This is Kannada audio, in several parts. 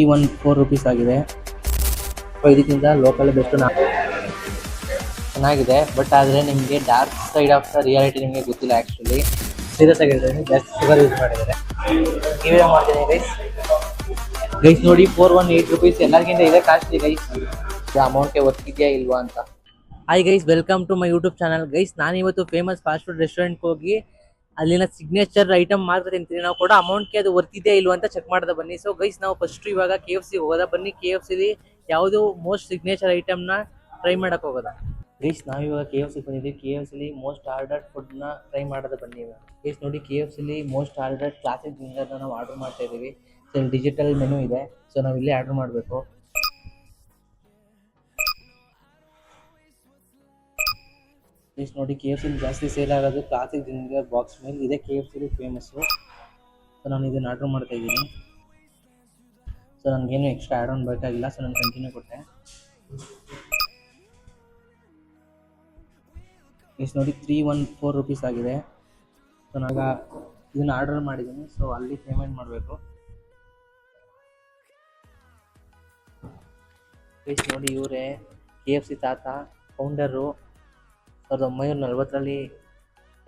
ಈ ಒಂದು 4 ರೂಪೀಸ್ ಆಗಿದೆ. ಇದಕ್ಕಿಂತ ಲೋಕಲ್ ಬೆಸ್ಟ್ ಚೆನ್ನಾಗಿದೆ. ಬಟ್ ಆದರೆ ನಿಮಗೆ dark side of the reality ನಿಮಗೆ ಗೊತ್ತಿಲ್ಲ. ಆ್ಯಕ್ಚುಲಿ ಸೀರಿಯಸ್ ಆಗಿರ್ತಾರೆ, ಜಾಸ್ತಿ ಶುಗರ್ ಯೂಸ್ ಮಾಡಿದ್ದಾರೆ. ನೀವೇ ಮಾಡ್ತೀನಿ ಗೈಸ್ ನೋಡಿ 418 ರೂಪೀಸ್ ಎಲ್ಲರಿಗಿಂತ ಇದೆ ಕಾಸ್ಟ್ಲಿ ಗೈಸ್. ಅಮೌಂಟ್ಗೆ ವರ್ತಿದೆಯಾ ಇಲ್ವಾ ಅಂತ. Hi guys, welcome to my YouTube channel guys. ನಾನಿವತ್ತು ಫೇಮಸ್ ಫಾಸ್ಟ್ ಫುಡ್ ರೆಸ್ಟೋರೆಂಟ್ಗೆ ಹೋಗಿ ಅಲ್ಲಿನ ಸಿಗ್ನೇಚರ್ ಐಟಮ್ ಮಾತ್ರ ತಿಂತೀನಿ. ನಾವು ಕೂಡ ಅಮೌಂಟ್ಗೆ ಅದು ವರ್ತಿದೆಯಾ ಇಲ್ವಾ ಅಂತ ಚೆಕ್ ಮಾಡ್ದೆ ಬನ್ನಿ. ಸೊ ಗೈಸ್, ನಾವು ಫಸ್ಟ್ ಇವಾಗ KFC ಹೋಗೋದ ಬನ್ನಿ. KFCಲಿ ಯಾವುದು ಮೋಸ್ಟ್ ಸಿಗ್ನೇಚರ್ ಐಟಮ್ನ ಟ್ರೈ ಮಾಡಕ್ಕೆ ಹೋಗೋದ ಗೈಸ್. ನಾವಿವಾಗ KFC ಬಂದಿದ್ದೀವಿ. KFCಲಿ ಮೋಸ್ಟ್ ಆರ್ಡರ್ಡ್ ಫುಡ್ನ ಟ್ರೈ ಮಾಡೋದ ಬನ್ನಿ. ಗೈಸ್ ನೋಡಿ, KFCಲಿ ಮೋಸ್ಟ್ ಆರ್ಡರ್ಡ್ ಕ್ಲಾಸಿಕ್ ಜಿಂಗರ್ನ ನಾವು ಆರ್ಡರ್ ಮಾಡ್ತಾ ಇದ್ದೀವಿ. ಸೊ ಡಿಜಿಟಲ್ ಮೆನು ಇದೆ, ಸೊ ನಾವು ಇಲ್ಲೇ ಆರ್ಡರ್ ಮಾಡಬೇಕು. ಗೈಸ್ ನೋಡಿ, KFCಲಿ ಜಾಸ್ತಿ ಸೇಲ್ ಆಗೋದು ಕ್ಲಾಸಿಕ್ ಜಿಂಗರ್ ಬಾಕ್ಸ್ ಮೀಲ್ ಇದೆ. KFCಲಿ ಫೇಮಸ್ಸು. ಸೊ ನಾನು ಇದನ್ನು ಆರ್ಡರ್ ಮಾಡ್ತಾ ಇದ್ದೀನಿ. ಸೊ ನನಗೇನು ಎಕ್ಸ್ಟ್ರಾ ಆ್ಯಡ್ ಆನ್ ಬೇಕಾಗಿಲ್ಲ, ಸೊ ನಾನು ಕಂಟಿನ್ಯೂ ಕೊಟ್ಟೆ. ಗೈಸ್ ನೋಡಿ 314 ರೂಪೀಸ್ ಆಗಿದೆ. ಸೊ ನಾನು ಇದನ್ನು ಆರ್ಡರ್ ಮಾಡಿದ್ದೀನಿ. ಸೊ ಅಲ್ಲಿ ಪೇಮೆಂಟ್ ಮಾಡಬೇಕು. ಗೈಸ್ ನೋಡಿ, ಇವರೇ KFC ತಾತ, ಫೌಂಡರು. 1940ರಲ್ಲಿ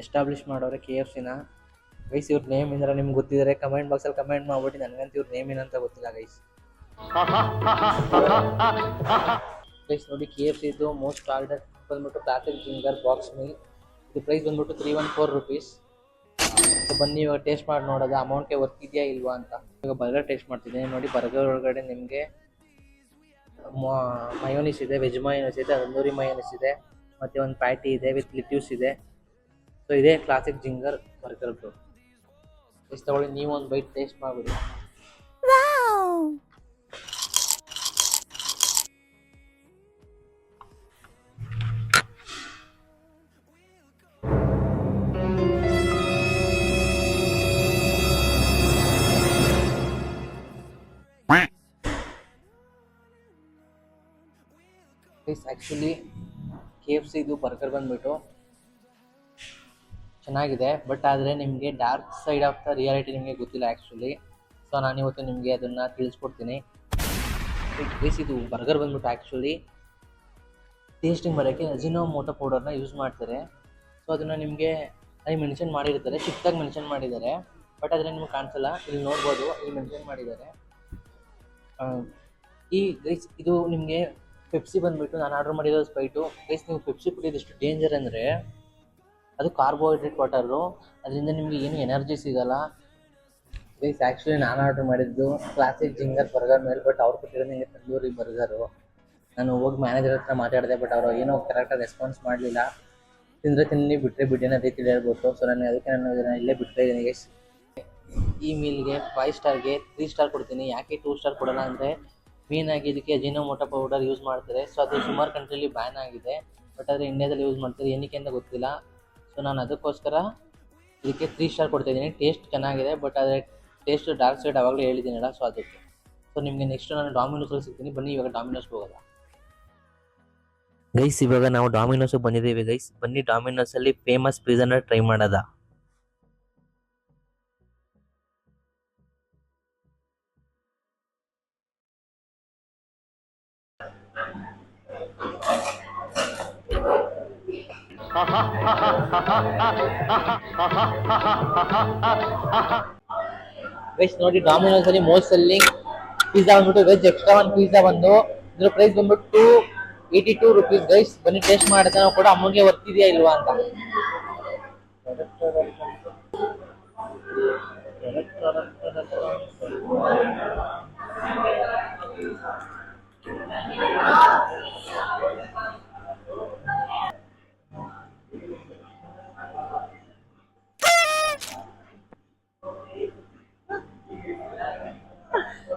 ಎಸ್ಟಾಬ್ಲಿಷ್ ಮಾಡೋರೆ KFCನ. ಗೈಸ್ ಇವ್ರ ನೇಮ್ ಏನಾರ ನಿಮ್ಗೆ ಗೊತ್ತಿದ್ದಾರೆ ಕಮೆಂಟ್ ಬಾಕ್ಸಲ್ಲಿ ಕಮೆಂಟ್ ಮಾಡ್ಬಿಟ್ಟು. ನನಗಂತ ಇವ್ರ ನೇಮ್ ಏನಂತ ಗೊತ್ತಿಲ್ಲ ಗೈಸ್. ಗೈಸ್ ನೋಡಿ, KFCದು ಮೋಸ್ಟ್ ಆರ್ಡರ್ ಬಂದ್ಬಿಟ್ಟು ಕ್ಲಾಸಿಕ್ ಜಿಂಗರ್ ಬಾಕ್ಸ್ ಮೀಲ್. ಇದು ಪ್ರೈಸ್ ಬಂದ್ಬಿಟ್ಟು 314 ರೂಪೀಸ್. ಸೊ ಬನ್ನಿ ಇವಾಗ ಟೇಸ್ಟ್ ಮಾಡಿ ನೋಡೋದು ಅಮೌಂಟ್ಗೆ ವರ್ತಿದೆಯಾ ಇಲ್ವಾ ಅಂತ. ಇವಾಗ ಬರ್ಗರ್ ಟೇಸ್ಟ್ ಮಾಡ್ತಿದ್ದೀನಿ. ನೋಡಿ, ಬರ್ಗರ್ ಒಳಗಡೆ ನಿಮಗೆ ಮಯೋನಿಸ್ ಇದೆ, ವೆಜ್ ಮಯೋನಿಸ್ ಇದೆ, ತಂದೂರಿ ಮಯೋನಿಸ್ ಇದೆ, ಮತ್ತು ಒಂದು ಪ್ಯಾಟಿ ಇದೆ ವಿತ್ ಲಿಟ್ಯೂಸ್ ಇದೆ. ಸೊ ಇದೇ ಕ್ಲಾಸಿಕ್ ಜಿಂಗರ್ ಬರ್ಗರ್ದು. ಎಷ್ಟು ತಗೊಳ್ಳಿ, ನೀವು ಒಂದು ಬೈಟ್ ಟೇಸ್ಟ್ ಮಾಡಿಬಿಡಿ. ಆ್ಯಕ್ಚುಲಿ KFCದು ಬರ್ಗರ್ ಬಂದ್ಬಿಟ್ಟು ಚೆನ್ನಾಗಿದೆ. ಬಟ್ ಆದರೆ ನಿಮಗೆ dark side of the reality ನಿಮಗೆ ಗೊತ್ತಿಲ್ಲ ಆ್ಯಕ್ಚುಲಿ. ಸೊ ನಾನಿವತ್ತು ನಿಮಗೆ ಅದನ್ನು ತಿಳಿಸ್ಕೊಡ್ತೀನಿ. ಗೈಸ್ ಇದು ಬರ್ಗರ್ ಬಂದ್ಬಿಟ್ಟು ಆ್ಯಕ್ಚುಲಿ ಟೇಸ್ಟಿಂಗ್ ಬರೋಕ್ಕೆ ಅಜಿನೋಮೋಟೋ ಪೌಡರ್ನ ಯೂಸ್ ಮಾಡ್ತಾರೆ. ಸೊ ಅದನ್ನು ನಿಮಗೆ ಅಲ್ಲಿ ಮೆನ್ಷನ್ ಮಾಡಿರ್ತಾರೆ, ಚಿಕ್ಕದಾಗಿ ಮೆನ್ಷನ್ ಮಾಡಿದ್ದಾರೆ. ಬಟ್ ಆದರೆ ನಿಮ್ಗೆ ಕಾಣಿಸಲ್ಲ, ಇಲ್ಲಿ ನೋಡ್ಬೋದು, ಇಲ್ಲಿ ಮೆನ್ಷನ್ ಮಾಡಿದ್ದಾರೆ. ಈ ಗೈಸ್ ಇದು ನಿಮಗೆ ಪೆಪ್ಸಿ ಬಂದುಬಿಟ್ಟು ನಾನು ಆರ್ಡರ್ ಮಾಡಿರೋದು ಸ್ಪ್ರೈಟು. ಗೈಸ್ ನೀವು ಪೆಪ್ಸಿ ಕುಡಿಯೋದು ಎಷ್ಟು ಡೇಂಜರ್ ಅಂದರೆ, ಅದು ಕಾರ್ಬೋಹೈಡ್ರೇಟ್ ವಾಟರು, ಅದರಿಂದ ನಿಮಗೆ ಏನು ಎನರ್ಜಿ ಸಿಗೋಲ್ಲ. ಗೈಸ್ ಆ್ಯಕ್ಚುಲಿ ನಾನು ಆರ್ಡರ್ ಮಾಡಿದ್ದು ಕ್ಲಾಸಿಕ್ ಜಿಂಗರ್ ಬರ್ಗರ್ ಮೇಲೆ. ಬಟ್ ಅವ್ರು ಕೊಟ್ಟಿರೋದು ನಿಮಗೆ ತಂದೂರಿ ಬರ್ಗರು. ನಾನು ಹೋಗಿ ಮ್ಯಾನೇಜರ್ ಹತ್ರ ಮಾತಾಡಿದೆ, ಬಟ್ ಅವರು ಏನೋ ಕರೆಕ್ಟಾಗಿ ರೆಸ್ಪಾನ್ಸ್ ಮಾಡಲಿಲ್ಲ. ತಿಂದರೆ ತಿನ್ನಿ, ಬಿಟ್ಟರೆ ಬಿಟ್ಟೇನೋ ರೀತಿ ಹೇಳ್ಬೋದು. ಸೊ ನಾನು ಅದಕ್ಕೆ ನಾನು ಇದನ್ನು ಇಲ್ಲೇ ಬಿಡ್ತಾ ಇದ್ದೀನಿ ಗೈಸ್. ಈ ಮೀಲ್ಗೆ 5 ಸ್ಟಾರ್ಗೆ 3 ಸ್ಟಾರ್ ಕೊಡ್ತೀನಿ. ಯಾಕೆ 2 ಸ್ಟಾರ್ ಕೊಡೋಲ್ಲ ಅಂದರೆ, ಮೇಯ್ನಾಗಿ ಇದಕ್ಕೆ ಅಜಿನೋಮೋಟೋ ಪೌಡರ್ ಯೂಸ್ ಮಾಡ್ತಾರೆ. ಸೊ ಅದು ಸುಮಾರು ಕಂಟ್ರಿಲಿ ಬ್ಯಾನ್ ಆಗಿದೆ. ಬಟ್ ಆದರೆ ಇಂಡಿಯಾದಲ್ಲಿ ಯೂಸ್ ಮಾಡ್ತಾರೆ, ಏನಕ್ಕೆ ಅಂತ ಗೊತ್ತಿಲ್ಲ. ಸೊ ನಾನು ಅದಕ್ಕೋಸ್ಕರ ಇದಕ್ಕೆ 3 ಸ್ಟಾರ್ ಕೊಡ್ತಾಯಿದ್ದೀನಿ. ಟೇಸ್ಟ್ ಚೆನ್ನಾಗಿದೆ, ಬಟ್ ಆದರೆ ಟೇಸ್ಟ್ ಡಾರ್ಕ್ ಸೈಡ್ ಆವಾಗಲೇ ಹೇಳಿದ್ದೀನಲ್ಲ, ಸೊ ಅದಕ್ಕೆ. ಸೊ ನಿಮಗೆ ನೆಕ್ಸ್ಟ್ ನಾನು ಡಾಮಿನೋಸಲ್ಲಿ ಸಿಗ್ತೀನಿ. ಬನ್ನಿ ಇವಾಗ ಡಾಮಿನೋಸ್ಗೆ ಹೋಗೋದ ಗೈಸ್. ಇವಾಗ ನಾವು ಡಾಮಿನೋಸ್ಗೆ ಬಂದಿದ್ದೀವಿ ಗೈಸ್. ಬನ್ನಿ ಡಾಮಿನೋಸಲ್ಲಿ ಫೇಮಸ್ ಪಿಜ್ಜಾನ ಟ್ರೈ ಮಾಡೋದ. ಗೈಸ್ ನೋಡಿ, ಡಾಮಿನೋಸ್ ಅಲ್ಲಿ ಮೋಸ್ಟ್ ಸೆಲ್ಲಿಂಗ್ ಪಿಜ್ಜಾ ಬಂದ್ಬಿಟ್ಟು ವೆಜ್ ಎಕ್ಸ್ಟ್ರಾ ಒಂದು ಪಿಜ್ಜಾ ಬಂದು ಇದ್ರ ಪ್ರೈಸ್ ಬಂದ್ಬಿಟ್ಟು 82 ರೂಪೀಸ್ ಗೈಸ್. ಬನ್ನಿ ಟೇಸ್ಟ್ ಮಾಡಿದ್ರೆ ನಾವು ಕೂಡ ಅಮೌಂಟ್ಗೆ ವರ್ತಿದೆಯಾ ಇಲ್ವಾ ಅಂತ.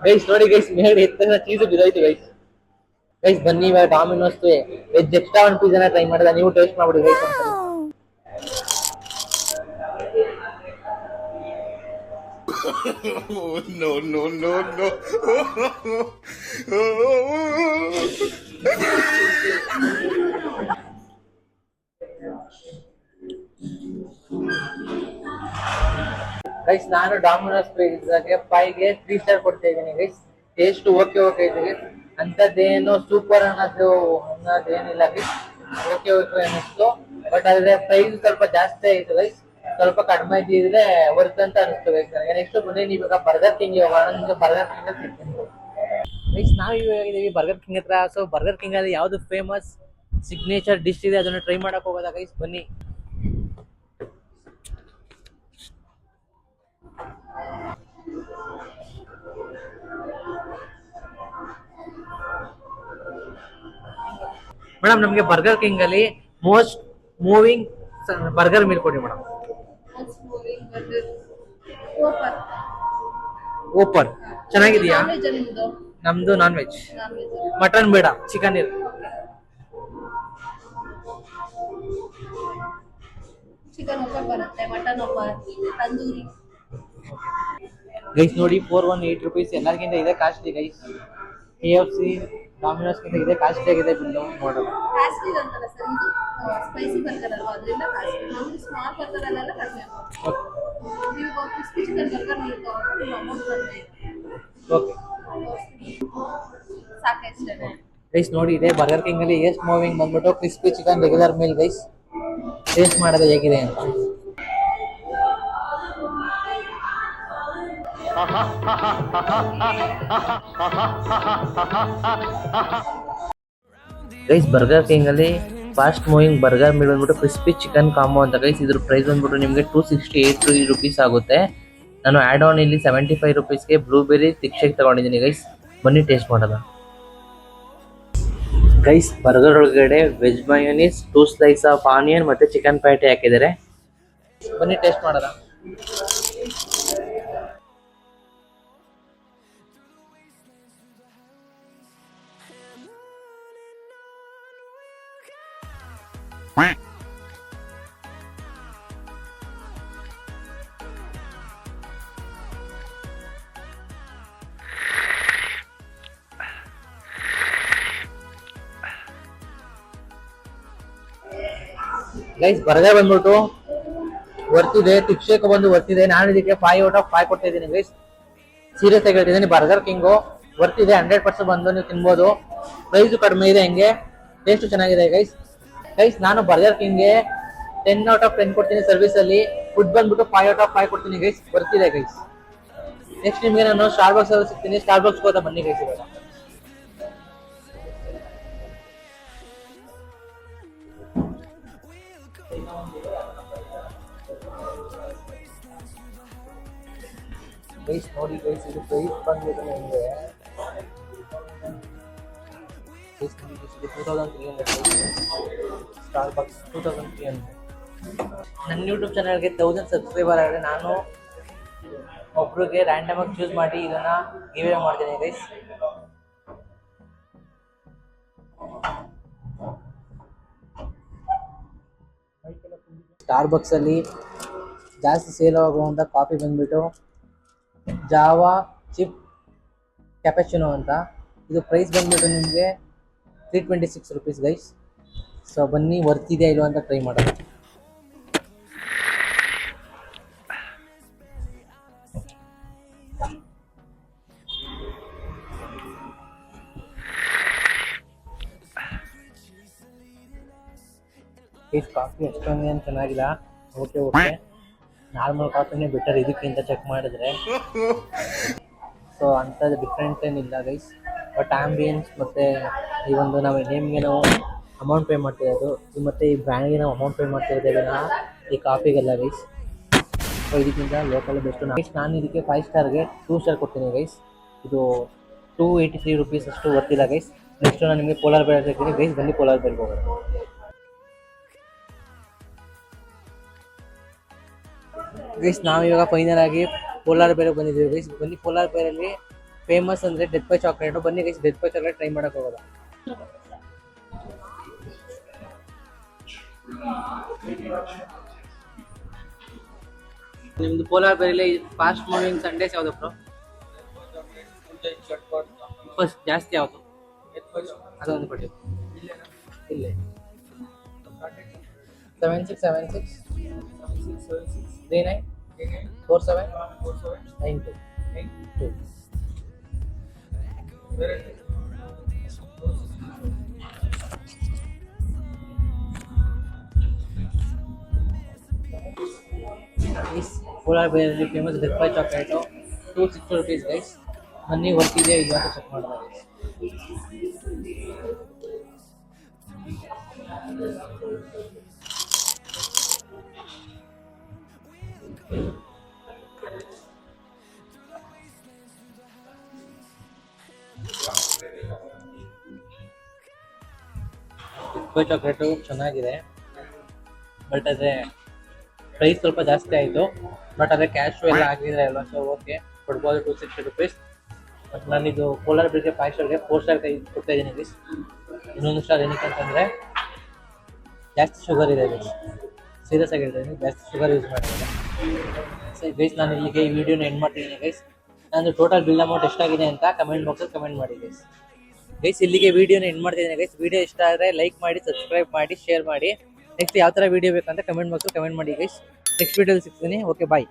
ಗೈಸ್ ನೋಡಿ ಗೈಸ್, ಮೇಲೆ ಎತ್ತ ಚೀಸು ಬಿದ್ದೋಯ್ತು ಗೈಸ್. ಗೈಸ್ ಬನ್ನಿ ಇವಾಗ ಡಾಮಿನೋಸ್ ವೆಜ್ ಎಕ್ಸ್ಟ್ರಾ ಒಂದು ಪಿಜ್ಜಾನ ಟ್ರೈ ಮಾಡಿದ. ನೀವು ಟೇಸ್ಟ್ ಮಾಡ್ಬಿಡಿ guys. No, no, no, no. Guys ನಾನು ಡಾಮಿನೋಸ್ ಪಿಜ್ಜಾಗೆ 5ಗೆ 3 ಸ್ಟಾರ್ ಕೊಡ್ತಾ ಇದ್ದೀನಿ ಗೈಸ್. ಟೇಸ್ಟ್ ಓಕೆ ಓಕೆ ಇದೆ ಅಂತದ್ದೇನು ಸೂಪರ್ ಅನ್ನೋದೇನಿಲ್ಲ ಗೈಸ್. ಓಕೆ ಓಕೆ ಅನ್ನಿಸ್ತು. ಬಟ್ ಅದ್ರ ಪ್ರೈಸ್ ಸ್ವಲ್ಪ ಜಾಸ್ತಿ ಆಯ್ತು ಗೈಸ್. ಸ್ವಲ್ಪ ಕಡಿಮೆ ಇದ್ದಿದ್ರೆ ವರ್ತ್ ಅಂತ ಅನಿಸ್ತು ಗೈಸ್ ನನಗೆ. ನೆಕ್ಸ್ಟ್ ಬನ್ನಿ ನೀವು ಇವಾಗ ಬರ್ಗರ್ ಕಿಂಗ್ ಹೋಗೋಣ. ನಿಮ್ಗೆ ಬರ್ಗರ್ ಕಿಂಗ್ ಸಿಗ್ತೀನಿ ಗೈಸ್. ನಾವು ಇವಾಗ ಇದೀವಿ ಬರ್ಗರ್ ಕಿಂಗ್ ಹತ್ರ. ಸೊ ಬರ್ಗರ್ ಕಿಂಗ್ ಅಲ್ಲಿ ಯಾವ್ದು ಫೇಮಸ್ ಸಿಗ್ನೇಚರ್ ಡಿಶ್ ಇದೆ ಅದನ್ನ ಟ್ರೈ ಮಾಡಕ್ ಹೋಗೋದಾ ಗೈಸ್, ಬನ್ನಿ. ಮೇಡಮ್ ನಮಗೆ ಬರ್ಗರ್ ಕಿಂಗ್ ಅಲ್ಲಿ ಮೋಸ್ಟ್ ಮೂವಿಂಗ್ ಬರ್ಗರ್ ಮೀಲ್ ಕೊಡಿ ಮೇಡಮ್. ಓಪನ್ ಚೆನ್ನಾಗಿದೆಯಾ? ನಮ್ದು ನಾನ್ ವೆಜ್. ಮಟನ್ ಬೇಡ, ಚಿಕನ್ ಇರು. ಚಿಕನ್ ಓಪನ್ ಬರುತ್ತೆ, ಮಟನ್ ಓಪನ್, ತಂದೂರಿ. ಗೈಸ್ ನೋಡಿ 418 rupees ಎಲ್ಲರಿಗಿಂತ ಇದೆ ಕಾಸ್ಟ್ಲಿ ಗೈಸ್. KFC ಡಾಮಿನೋಸ್ ಗಿಂತ ಇದೆ ಕಾಸ್ಟ್ಲಿ ಆಗಿದೆ ಬಿಲ್ಲು ನೋಡೋಣ. ಕಾಸ್ಟ್ಲಿ ಅಂತಲ್ಲ ಸರ್, ಇದು ಸ್ಪೈಸಿ ಬರ್ಗರ್ ಅಲ್ವಾ, ಅದರಿಂದ ಕಾಸ್ಟ್ಲಿ. ನಮ್ದು ಸ್ಮಾಲ್ ಬರ್ಗರ್ ಅಲ್ಲೆಲ್ಲ ಕಡಿಮೆ ಆಗುತ್ತೆ. ನೀವು ಕ್ರಿಸ್ಪಿ ಚಿಕನ್ ಬರ್ಗರ್ ನೀವು ತಗೊಂಡ್ರೆ ನಿಮ್ಮ ಅಮೌಂಟ್ ಕಡಿಮೆ ಓಕೆ ಸಾಕಷ್ಟೇ. ಗೈಸ್ ನೋಡಿ ಇದೆ ಬರ್ಗರ್ ಕಿಂಗ್ ಅಲ್ಲಿ ಎಷ್ಟು ಮೂವಿಂಗ್ ಬಂದ್ಬಿಟ್ಟು crispy chicken regular meal guys. Taste ಮಾಡೋದು ಹೇಗಿದೆ ಅಂತ. ಗೈಸ್ ಬರ್ಗರ್ ಕಿಂಗ್ ಅಲ್ಲಿ ಫಾಸ್ಟ್ ಮೂವಿಂಗ್ ಬರ್ಗರ್ ಮೀಲ್ ಬಂದ್ಬಿಟ್ಟು ಕ್ರಿಸ್ಪಿ ಚಿಕನ್ ಕಾಂಬೋ ಅಂತ ಗೈಸ್. ಇದ್ರ ಪ್ರೈಸ್ ಬಂದ್ಬಿಟ್ಟು ನಿಮಗೆ 268 rupees ಆಗುತ್ತೆ. ನಾನು ಆ್ಯಡ್ ಆನ್ ಇಲ್ಲಿ 75 rupeesಗೆ ಬ್ಲೂಬೆರಿ ಥಿಕ್ ಶೇಕ್ ತಗೊಂಡಿದ್ದೀನಿ ಗೈಸ್. ಬನ್ನಿ ಟೇಸ್ಟ್ ಮಾಡೋಣ ಗೈಸ್. ಬರ್ಗರ್ ಒಳಗಡೆ veg mayonnaise, 2 slice of onion ಮತ್ತೆ ಚಿಕನ್ ಪ್ಯಾಟಿ ಹಾಕಿದ್ದಾರೆ. ಬನ್ನಿ ಟೇಸ್ಟ್ ಮಾಡೋಣ. ಗೈಸ್ ಬರ್ಗರ್ ಬಂದ್ಬಿಟ್ಟು ವರ್ತಿದೆ, ಥಿಕ್ ಶೇಕ್ ಬಂದು ವರ್ತಿದೆ. ನಾನು ಇದಕ್ಕೆ 5 out of 5 ಕೊಡ್ತಾ ಇದ್ದೀನಿ ಗೈಸ್. ಸೀರಿಯಸ್ ಆಗಿ ಹೇಳ್ತಿದ್ದೀನಿ, ಬರ್ಗರ್ ಕಿಂಗು ವರ್ತಿದೆ. 100% ಬಂದು ನೀವು ತಿನ್ಬೋದು. ಪ್ರೈಸು ಕಡಿಮೆ ಇದೆ, ಹೆಂಗೆ ಟೇಸ್ಟು ಚೆನ್ನಾಗಿದೆ ಗೈಸ್. ನಾನು ಬರ್ಗರ್ ಕಿಂಗ್ಗೆ 10 out of 10 ಕೊಡ್ತೀನಿ ಸರ್ವಿಸ್ ಅಲ್ಲಿ. ಫುಡ್ ಬಂದ್ಬಿಟ್ಟು 5 out of 5 ಕೊಡ್ತೀನಿ ಗೈಸ್. ಬರ್ತಿದೆ ಗೈಸ್. ನೆಕ್ಸ್ಟ್ ನಿಮಗೆ ನಾನು ಸ್ಟಾರ್ಬಕ್ಸ್ ಅಲ್ಲಿ ಸಿಗ್ತೀನಿ. ಸ್ಟಾರ್ಬಕ್ಸ್ ಹೋದ ಬನ್ನಿ ಗೈಸ್. ಇವಾಗ ಗೈಸ್ ನೋಡಿ ಗೈಸ್, ಇದು ಪ್ರೈಸ್ ಬಂದ್ಬಿಟ್ಟು ನಿಮಗೆ 2300. ಸ್ಟಾರ್ಬಕ್ಸ್ 2300. ನನ್ನ ಯೂಟ್ಯೂಬ್ ಚಾನಲ್ಗೆ 1000 ಸಬ್ಸ್ಕ್ರೈಬರ್ ಆದರೆ ನಾನು ಒಬ್ರಿಗೆ ರ್ಯಾಂಡಮ್ ಆಗಿ ಚೂಸ್ ಮಾಡಿ ಇದನ್ನ ಗಿವ್ ಅವೇ ಮಾಡ್ತೀನಿ ಗೈಸ್. ಸ್ಟಾರ್ಬಕ್ಸ್ ಅಲ್ಲಿ ಜಾಸ್ತಿ ಸೇಲ್ ಆಗುವಂಥ ಕಾಫಿ ಬಂದ್ಬಿಟ್ಟು ಜಾವಾ ಚಿಪ್ ಕ್ಯಾಪಚಿನೋ ಅಂತ. ಇದು ಪ್ರೈಸ್ ಬಂದ್ಬಿಟ್ಟು ನಿಮಗೆ 326 rupees ಗೈಸ್. ಸೊ ಬನ್ನಿ ವರ್ತಿದೆಯಾ ಇಲ್ವಾ ಅಂತ ಟ್ರೈ ಮಾಡೋಣ. ಕಾಫಿ ಅಷ್ಟೊಂದೇನು ಚೆನ್ನಾಗಿಲ್ಲ. ಓಕೆ ನಾರ್ಮಲ್ ಕಾಫಿನೇ ಬೆಟರ್ ಇದಕ್ಕಿಂತ ಚೆಕ್ ಮಾಡಿದ್ರೆ. ಸೊ ಅಂಥದ್ದು ಡಿಫ್ರೆಂಟ್ ಏನಿಲ್ಲ ಗೈಸ್. ಬಟ್ ಆಂಬಿಯನ್ಸ್ ಮತ್ತು ಈ ಒಂದು ನಾವು ನೇಮ್ಗೆ ನಾವು ಅಮೌಂಟ್ ಪೇ ಮಾಡ್ತಿರೋದು ಮತ್ತು ಈ ಬ್ರ್ಯಾಂಡ್ಗೆ ನಾವು ಅಮೌಂಟ್ ಪೇ ಮಾಡ್ತಿರೋದೇ ಈ ಕಾಫಿಗೆಲ್ಲ ಗೈಸ್. ಸೊ ಇದಕ್ಕಿಂತ ಲೋಕಲ್ ಬೆಸ್ಟು. ನಾನು ಇದಕ್ಕೆ 5 ಸ್ಟಾರ್ಗೆ 2 ಸ್ಟಾರ್ ಕೊಡ್ತೀನಿ ಗೈಸ್. ಇದು 283 rupees ಅಷ್ಟು ವರ್ತಿಲ್ಲ ಗೈಸ್. ನೆಕ್ಸ್ಟ್ ನಾನು ನಿಮಗೆ ಪೋಲಾರ್ ಬೇರ್ ಹಾಕ್ತೀನಿ ಗೈಸ್. ಬನ್ನಿ ಪೋಲಾರ್ ಬೇರ್ಗೆ ಹೋಗೋಣ. ಗೈಸ್ ನಾವಿವಾಗ ಫೈನಲ್ ಆಗಿ ಪೋಲಾರ್ ಬೇರ್ಗೆ ಬಂದಿದ್ದೀವಿ ಗೈಸ್. ಬನ್ನಿ ಪೋಲಾರ್ ಬೇರಲ್ಲಿ ಫೇಮಸ್ ಅಂದರೆ ಡೆತ್ ಬೈ ಚಾಕ್ಲೇಟು. ಬನ್ನಿ guys death by chocolate try ಮಾಡೋಕೆ ಹೋಗೋದ. ನಿಮ್ದು ಪೋಲಾರ್ ಬೇರಲ್ಲಿ ಫಾಸ್ಟ್ ಮೂವಿಂಗ್ ಸಂಡೇಸ್ ಯಾವುದು ಬ್ರೋ? ಫಸ್ಟ್ ಜಾಸ್ತಿ ಯಾವುದು? ಅದೊಂದು ಕೊಡಿ. ಇಲ್ಲೇ 7676 39 47 92. ಗೈಸ್ ಕೋಲಾರ ಬೇರಲ್ಲಿ famous death by chocolate 260 rupees guys. Money ವರ್ತಿದೆ ಇಲ್ಲ ಅಂತ ಚೆಕ್ ಮಾಡಿದೆ ಗೈಸ್. ಡೆತ್ ಬೈ ಚಾಕ್ಲೇಟು ಚೆನ್ನಾಗಿದೆ, ಬಟ್ ಅದೇ ಪ್ರೈಸ್ ಸ್ವಲ್ಪ ಜಾಸ್ತಿ ಆಯಿತು. ಬಟ್ ಅದೇ ಕ್ಯಾಶು ಎಲ್ಲ ಆಗಿದ್ರೆ ಅಲ್ವಾ, ಸೊ ಓಕೆ ಕೊಡ್ಬೋದು 260 rupees. ಬಟ್ ನಾನಿದು ಕೋಲಾರ ಬೇಕರಿ 5 ಸ್ಟಾರ್ಗೆ 4 ಸ್ಟಾರ್ ಕೊಡ್ತಾ ಇದ್ದೀನಿ ಗೈಸ್. ಇನ್ನೊಂದು ಸ್ಟಾರ್ ಏನಕ್ಕೆ ಅಂತಂದರೆ ಜಾಸ್ತಿ ಶುಗರ್ ಇದೆ ಗೈಸ್, ಸೀರಿಯಸ್ ಆಗಿ ಹೇಳ್ತಾ ಇದ್ದೀನಿ, ಜಾಸ್ತಿ ಶುಗರ್ ಯೂಸ್ ಮಾಡಿದ್ದಾರೆ. ಸೊ ಗೈಸ್ ನಾನು ಇಲ್ಲಿಗೆ ಈ ವಿಡಿಯೋನ ಎಂಡ್ ಮಾಡ್ತಿದ್ದೀನಿ ಗೈಸ್. ನಾನು ಟೋಟಲ್ ಬಿಲ್ ಅಮೌಂಟ್ ಎಷ್ಟಾಗಿದೆ ಅಂತ ಕಮೆಂಟ್ ಬಾಕ್ಸಲ್ಲಿ ಕಮೆಂಟ್ ಮಾಡಿ ಗೈಸ್. ಗೈಸ್ ಇಲ್ಲಿಗೆ ವಿಡಿಯೋನ ಎಂಡ್ ಮಾಡ್ತಿದ್ದೀನಿ ಗೈಸ್. ವಿಡಿಯೋ ಇಷ್ಟ ಆದರೆ ಲೈಕ್ ಮಾಡಿ, ಸಬ್ಸ್ಕ್ರೈಬ್ ಮಾಡಿ, ಶೇರ್ ಮಾಡಿ. ನೆಕ್ಸ್ಟ್ ಯಾವ ಥರ ವಿಡಿಯೋ ಬೇಕಂತ ಕಮೆಂಟ್ ಬಾಕ್ಸಲ್ಲಿ ಕಮೆಂಟ್ ಮಾಡಿ ಗೈಸ್. ನೆಕ್ಸ್ಟ್ ವಿಡಿಯೋದಲ್ಲಿ ಸಿಗ್ತೀನಿ. ಓಕೆ ಬಾಯ್.